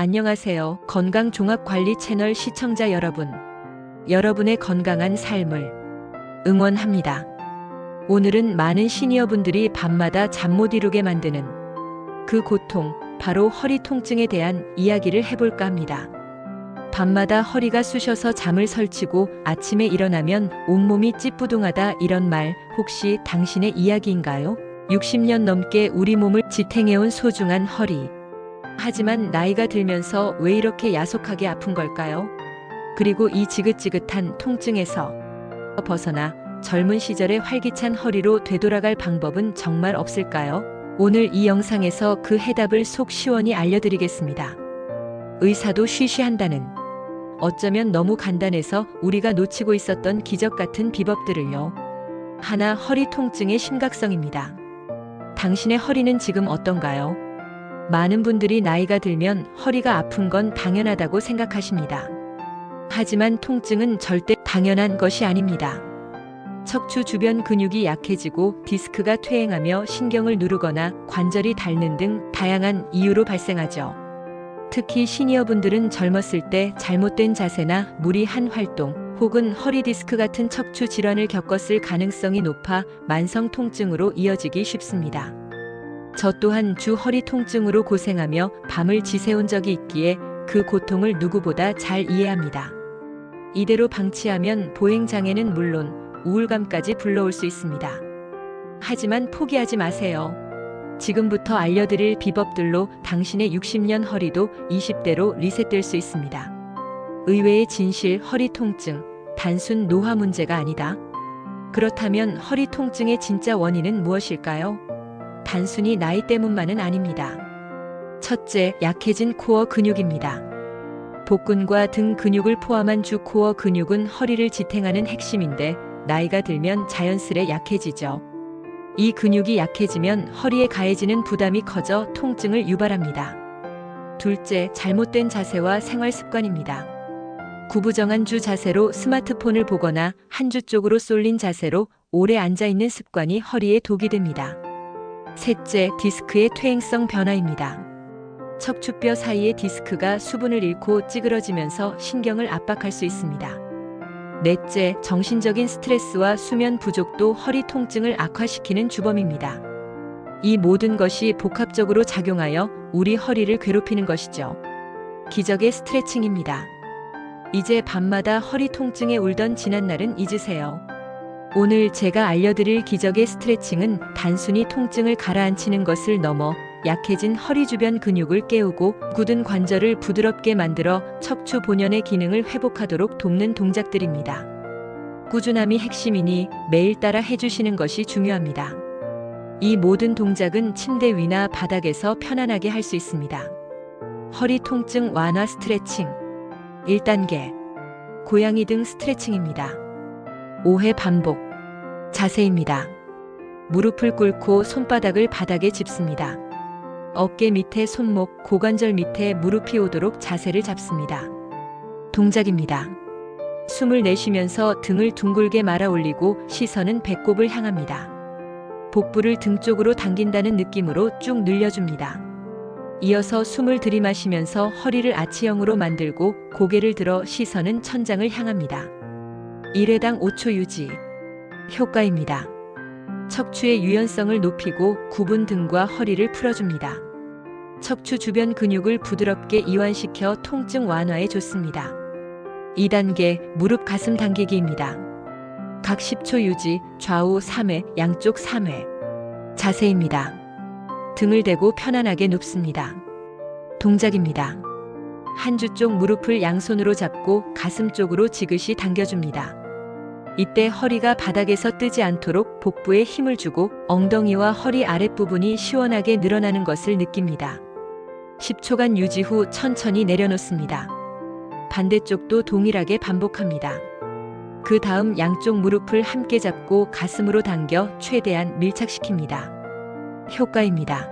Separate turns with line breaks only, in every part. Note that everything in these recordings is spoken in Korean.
안녕하세요. 건강종합관리 채널 시청자 여러분. 여러분의 건강한 삶을 응원합니다. 오늘은 많은 시니어분들이 밤마다 잠 못 이루게 만드는 그 고통, 바로 허리 통증에 대한 이야기를 해볼까 합니다. 밤마다 허리가 쑤셔서 잠을 설치고 아침에 일어나면 온몸이 찌뿌둥하다, 이런 말 혹시 당신의 이야기인가요? 60년 넘게 우리 몸을 지탱해온 소중한 허리. 하지만 나이가 들면서 왜 이렇게 야속하게 아픈 걸까요? 그리고 이 지긋지긋한 통증에서 벗어나 젊은 시절의 활기찬 허리로 되돌아갈 방법은 정말 없을까요? 오늘 이 영상에서 그 해답을 속 시원히 알려드리겠습니다. 의사도 쉬쉬한다는, 어쩌면 너무 간단해서 우리가 놓치고 있었던 기적 같은 비법들을요. 하나, 허리 통증의 심각성입니다. 당신의 허리는 지금 어떤가요? 많은 분들이 나이가 들면 허리가 아픈 건 당연하다고 생각하십니다. 하지만 통증은 절대 당연한 것이 아닙니다. 척추 주변 근육이 약해지고 디스크가 퇴행하며 신경을 누르거나 관절이 닳는 등 다양한 이유로 발생하죠. 특히 시니어분들은 젊었을 때 잘못된 자세나 무리한 활동 혹은 허리 디스크 같은 척추 질환을 겪었을 가능성이 높아 만성 통증으로 이어지기 쉽습니다. 저 또한 주 허리 통증으로 고생하며 밤을 지새운 적이 있기에 그 고통을 누구보다 잘 이해합니다. 이대로 방치하면 보행장애는 물론 우울감까지 불러올 수 있습니다. 하지만 포기하지 마세요. 지금부터 알려드릴 비법들로 당신의 60년 허리도 20대로 리셋될 수 있습니다. 의외의 진실, 허리 통증, 단순 노화 문제가 아니다. 그렇다면 허리 통증의 진짜 원인은 무엇일까요? 단순히 나이 때문만은 아닙니다. 첫째, 약해진 코어 근육입니다. 복근과 등 근육을 포함한 주 코어 근육은 허리를 지탱하는 핵심인데 나이가 들면 자연스레 약해지죠. 이 근육이 약해지면 허리에 가해지는 부담이 커져 통증을 유발합니다. 둘째, 잘못된 자세와 생활 습관입니다. 구부정한 주 자세로 스마트폰을 보거나 한 주 쪽으로 쏠린 자세로 오래 앉아있는 습관이 허리에 독이 됩니다. 셋째, 디스크의 퇴행성 변화입니다. 척추뼈 사이의 디스크가 수분을 잃고 찌그러지면서 신경을 압박할 수 있습니다. 넷째, 정신적인 스트레스와 수면 부족도 허리 통증을 악화시키는 주범입니다. 이 모든 것이 복합적으로 작용하여 우리 허리를 괴롭히는 것이죠. 기적의 스트레칭입니다. 이제 밤마다 허리 통증에 울던 지난날은 잊으세요. 오늘 제가 알려드릴 기적의 스트레칭은 단순히 통증을 가라앉히는 것을 넘어 약해진 허리 주변 근육을 깨우고 굳은 관절을 부드럽게 만들어 척추 본연의 기능을 회복하도록 돕는 동작들입니다. 꾸준함이 핵심이니 매일 따라 해주시는 것이 중요합니다. 이 모든 동작은 침대 위나 바닥에서 편안하게 할 수 있습니다. 허리 통증 완화 스트레칭 1단계, 고양이 등 스트레칭입니다. 5회 반복. 자세입니다. 무릎을 꿇고 손바닥을 바닥에 짚습니다. 어깨 밑에 손목, 고관절 밑에 무릎이 오도록 자세를 잡습니다. 동작입니다. 숨을 내쉬면서 등을 둥글게 말아 올리고 시선은 배꼽을 향합니다. 복부를 등 쪽으로 당긴다는 느낌으로 쭉 늘려줍니다. 이어서 숨을 들이마시면서 허리를 아치형으로 만들고 고개를 들어 시선은 천장을 향합니다. 1회당 5초 유지. 효과입니다. 척추의 유연성을 높이고 굽은 등과 허리를 풀어줍니다. 척추 주변 근육을 부드럽게 이완시켜 통증 완화에 좋습니다. 2단계, 무릎 가슴 당기기입니다. 각 10초 유지, 좌우 3회, 양쪽 3회. 자세입니다. 등을 대고 편안하게 눕습니다. 동작입니다. 한 주 쪽 무릎을 양손으로 잡고 가슴 쪽으로 지그시 당겨줍니다. 이때 허리가 바닥에서 뜨지 않도록 복부에 힘을 주고 엉덩이와 허리 아랫부분이 시원하게 늘어나는 것을 느낍니다. 10초간 유지 후 천천히 내려놓습니다. 반대쪽도 동일하게 반복합니다. 그 다음 양쪽 무릎을 함께 잡고 가슴으로 당겨 최대한 밀착시킵니다. 효과입니다.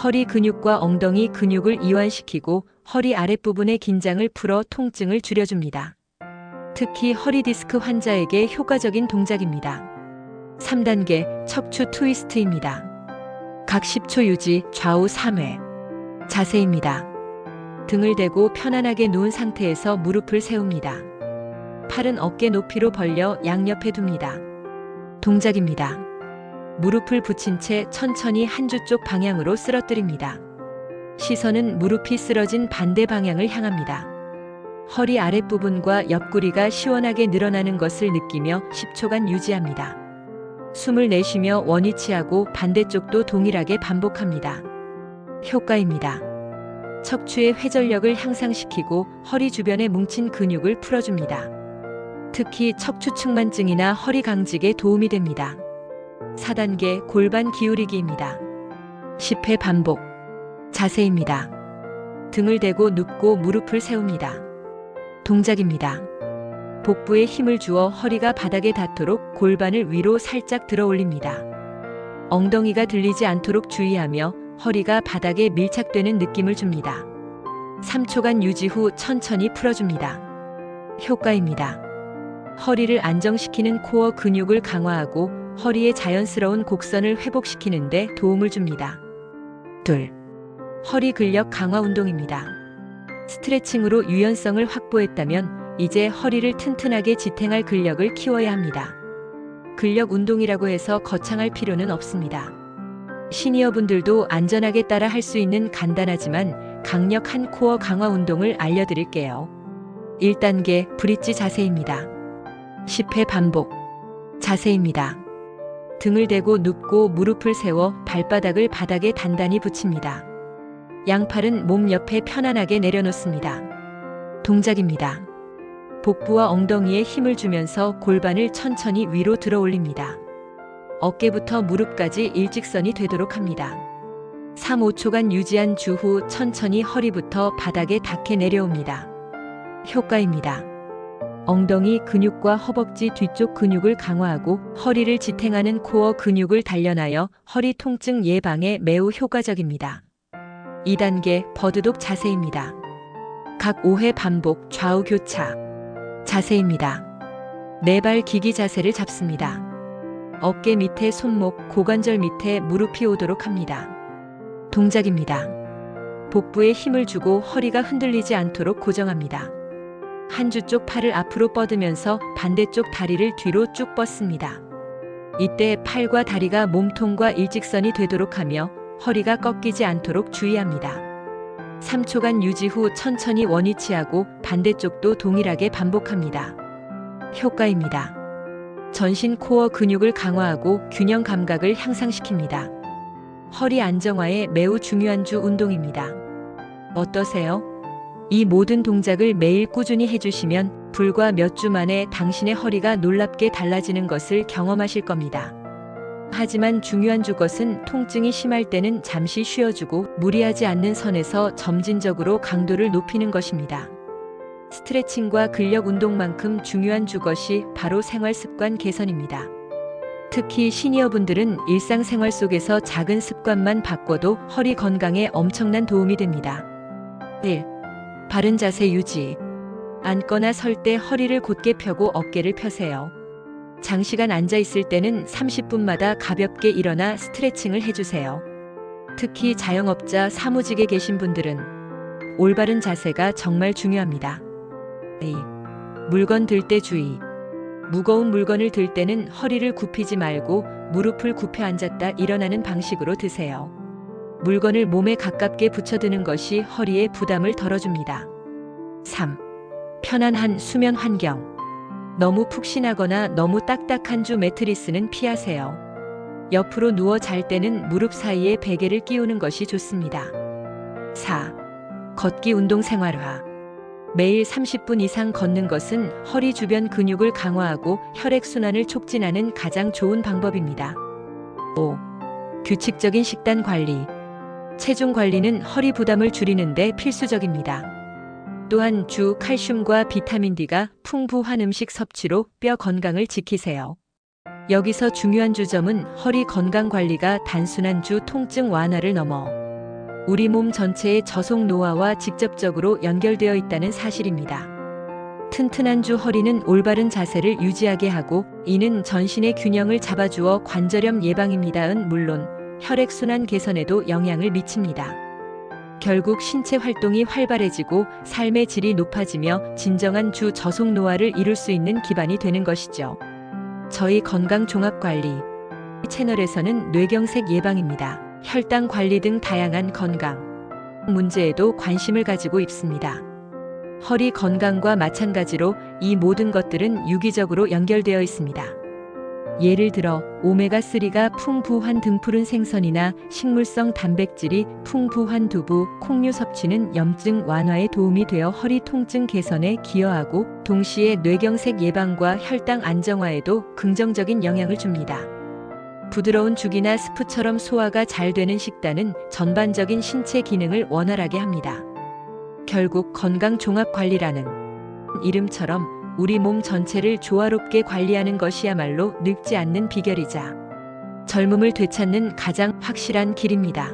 허리 근육과 엉덩이 근육을 이완시키고 허리 아랫부분의 긴장을 풀어 통증을 줄여줍니다. 특히 허리 디스크 환자에게 효과적인 동작입니다. 3단계, 척추 트위스트입니다. 각 10초 유지, 좌우 3회. 자세입니다. 등을 대고 편안하게 누운 상태에서 무릎을 세웁니다. 팔은 어깨 높이로 벌려 양옆에 둡니다. 동작입니다. 무릎을 붙인 채 천천히 한 주 쪽 방향으로 쓰러뜨립니다. 시선은 무릎이 쓰러진 반대 방향을 향합니다. 허리 아랫부분과 옆구리가 시원하게 늘어나는 것을 느끼며 10초간 유지합니다. 숨을 내쉬며 원위치하고 반대쪽도 동일하게 반복합니다. 효과입니다. 척추의 회전력을 향상시키고 허리 주변에 뭉친 근육을 풀어줍니다. 특히 척추측만증이나 허리 강직에 도움이 됩니다. 4단계 골반 기울이기입니다. 10회 반복. 자세입니다. 등을 대고 눕고 무릎을 세웁니다. 동작입니다. 복부에 힘을 주어 허리가 바닥에 닿도록 골반을 위로 살짝 들어 올립니다. 엉덩이가 들리지 않도록 주의하며 허리가 바닥에 밀착되는 느낌을 줍니다. 3초간 유지 후 천천히 풀어줍니다. 효과입니다. 허리를 안정시키는 코어 근육을 강화하고 허리의 자연스러운 곡선을 회복시키는 데 도움을 줍니다. 2. 허리 근력 강화 운동입니다. 스트레칭으로 유연성을 확보했다면 이제 허리를 튼튼하게 지탱할 근력을 키워야 합니다. 근력 운동이라고 해서 거창할 필요는 없습니다. 시니어분들도 안전하게 따라 할 수 있는 간단하지만 강력한 코어 강화 운동을 알려드릴게요. 1단계 브릿지 자세입니다. 10회 반복. 자세입니다. 등을 대고 눕고 무릎을 세워 발바닥을 바닥에 단단히 붙입니다. 양팔은 몸 옆에 편안하게 내려놓습니다. 동작입니다. 복부와 엉덩이에 힘을 주면서 골반을 천천히 위로 들어 올립니다. 어깨부터 무릎까지 일직선이 되도록 합니다. 3-5초간 유지한 후 천천히 허리부터 바닥에 닿게 내려옵니다. 효과입니다. 엉덩이 근육과 허벅지 뒤쪽 근육을 강화하고 허리를 지탱하는 코어 근육을 단련하여 허리 통증 예방에 매우 효과적입니다. 2단계 버드독 자세입니다. 각 5회 반복 좌우 교차. 자세입니다. 네 발 기기 자세를 잡습니다. 어깨 밑에 손목, 고관절 밑에 무릎이 오도록 합니다. 동작입니다. 복부에 힘을 주고 허리가 흔들리지 않도록 고정합니다. 한 주 쪽 팔을 앞으로 뻗으면서 반대쪽 다리를 뒤로 쭉 뻗습니다. 이때 팔과 다리가 몸통과 일직선이 되도록 하며 허리가 꺾이지 않도록 주의합니다. 3초간 유지 후 천천히 원위치하고 반대쪽도 동일하게 반복합니다. 효과입니다. 전신 코어 근육을 강화하고 균형 감각을 향상시킵니다. 허리 안정화에 매우 중요한 주 운동입니다. 어떠세요? 이 모든 동작을 매일 꾸준히 해주시면 불과 몇 주 만에 당신의 허리가 놀랍게 달라지는 것을 경험하실 겁니다. 하지만 중요한 것은 통증이 심할 때는 잠시 쉬어주고 무리하지 않는 선에서 점진적으로 강도를 높이는 것입니다. 스트레칭과 근력 운동만큼 중요한 것이 바로 생활 습관 개선입니다. 특히 시니어분들은 일상생활 속에서 작은 습관만 바꿔도 허리 건강에 엄청난 도움이 됩니다. 1. 바른 자세 유지. 앉거나 설 때 허리를 곧게 펴고 어깨를 펴세요. 장시간 앉아 있을 때는 30분마다 가볍게 일어나 스트레칭을 해주세요. 특히 자영업자, 사무직에 계신 분들은 올바른 자세가 정말 중요합니다. 2. 물건 들 때 주의. 무거운 물건을 들 때는 허리를 굽히지 말고 무릎을 굽혀 앉았다 일어나는 방식으로 드세요. 물건을 몸에 가깝게 붙여드는 것이 허리에 부담을 덜어줍니다. 3. 편안한 수면 환경. 너무 푹신하거나 너무 딱딱한 매트리스는 피하세요. 옆으로 누워 잘 때는 무릎 사이에 베개를 끼우는 것이 좋습니다. 4. 걷기 운동 생활화. 매일 30분 이상 걷는 것은 허리 주변 근육을 강화하고 혈액순환을 촉진하는 가장 좋은 방법입니다. 5. 규칙적인 식단 관리. 체중 관리는 허리 부담을 줄이는 데 필수적입니다. 또한 주 칼슘과 비타민 D가 풍부한 음식 섭취로 뼈 건강을 지키세요. 여기서 중요한 점은 허리 건강 관리가 단순한 통증 완화를 넘어 우리 몸 전체의 저속 노화와 직접적으로 연결되어 있다는 사실입니다. 튼튼한 허리는 올바른 자세를 유지하게 하고 이는 전신의 균형을 잡아주어 관절염 예방입니다은 물론 혈액순환 개선에도 영향을 미칩니다. 결국 신체 활동이 활발해지고 삶의 질이 높아지며 진정한 주 저속 노화를 이룰 수 있는 기반이 되는 것이죠. 저희 건강종합관리 채널에서는 뇌경색 예방입니다. 혈당 관리 등 다양한 건강 문제에도 관심을 가지고 있습니다. 허리 건강과 마찬가지로 이 모든 것들은 유기적으로 연결되어 있습니다. 예를 들어 오메가3가 풍부한 등푸른 생선이나 식물성 단백질이 풍부한 두부, 콩류 섭취는 염증 완화에 도움이 되어 허리 통증 개선에 기여하고 동시에 뇌경색 예방과 혈당 안정화에도 긍정적인 영향을 줍니다. 부드러운 죽이나 스프처럼 소화가 잘 되는 식단은 전반적인 신체 기능을 원활하게 합니다. 결국 건강종합관리라는 이름처럼 우리 몸 전체를 조화롭게 관리하는 것이야말로 늙지 않는 비결이자 젊음을 되찾는 가장 확실한 길입니다.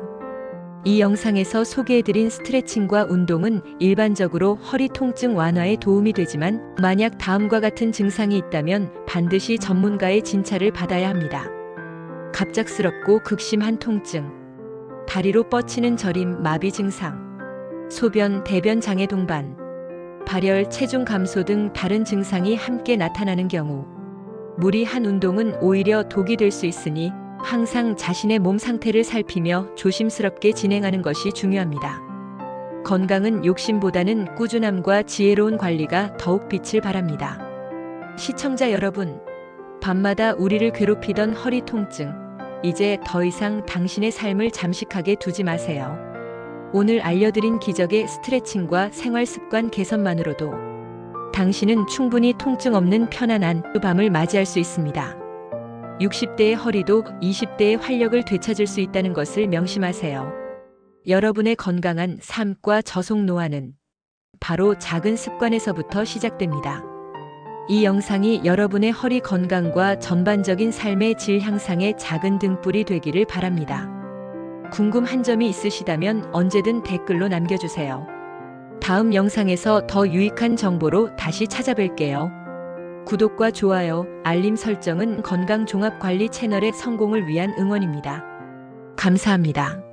이 영상에서 소개해드린 스트레칭과 운동은 일반적으로 허리 통증 완화에 도움이 되지만 만약 다음과 같은 증상이 있다면 반드시 전문가의 진찰을 받아야 합니다. 갑작스럽고 극심한 통증, 다리로 뻗치는 저림 마비 증상, 소변, 대변 장애 동반, 발열, 체중 감소 등 다른 증상이 함께 나타나는 경우 무리한 운동은 오히려 독이 될 수 있으니 항상 자신의 몸 상태를 살피며 조심스럽게 진행하는 것이 중요합니다. 건강은 욕심보다는 꾸준함과 지혜로운 관리가 더욱 빛을 발합니다. 시청자 여러분, 밤마다 우리를 괴롭히던 허리 통증, 이제 더 이상 당신의 삶을 잠식하게 두지 마세요. 오늘 알려드린 기적의 스트레칭과 생활 습관 개선만으로도 당신은 충분히 통증 없는 편안한 밤을 맞이할 수 있습니다. 60대의 허리도 20대의 활력을 되찾을 수 있다는 것을 명심하세요. 여러분의 건강한 삶과 저속 노화는 바로 작은 습관에서부터 시작됩니다. 이 영상이 여러분의 허리 건강과 전반적인 삶의 질 향상에 작은 등불이 되기를 바랍니다. 궁금한 점이 있으시다면 언제든 댓글로 남겨주세요. 다음 영상에서 더 유익한 정보로 다시 찾아뵐게요. 구독과 좋아요, 알림 설정은 건강종합관리 채널의 성공을 위한 응원입니다. 감사합니다.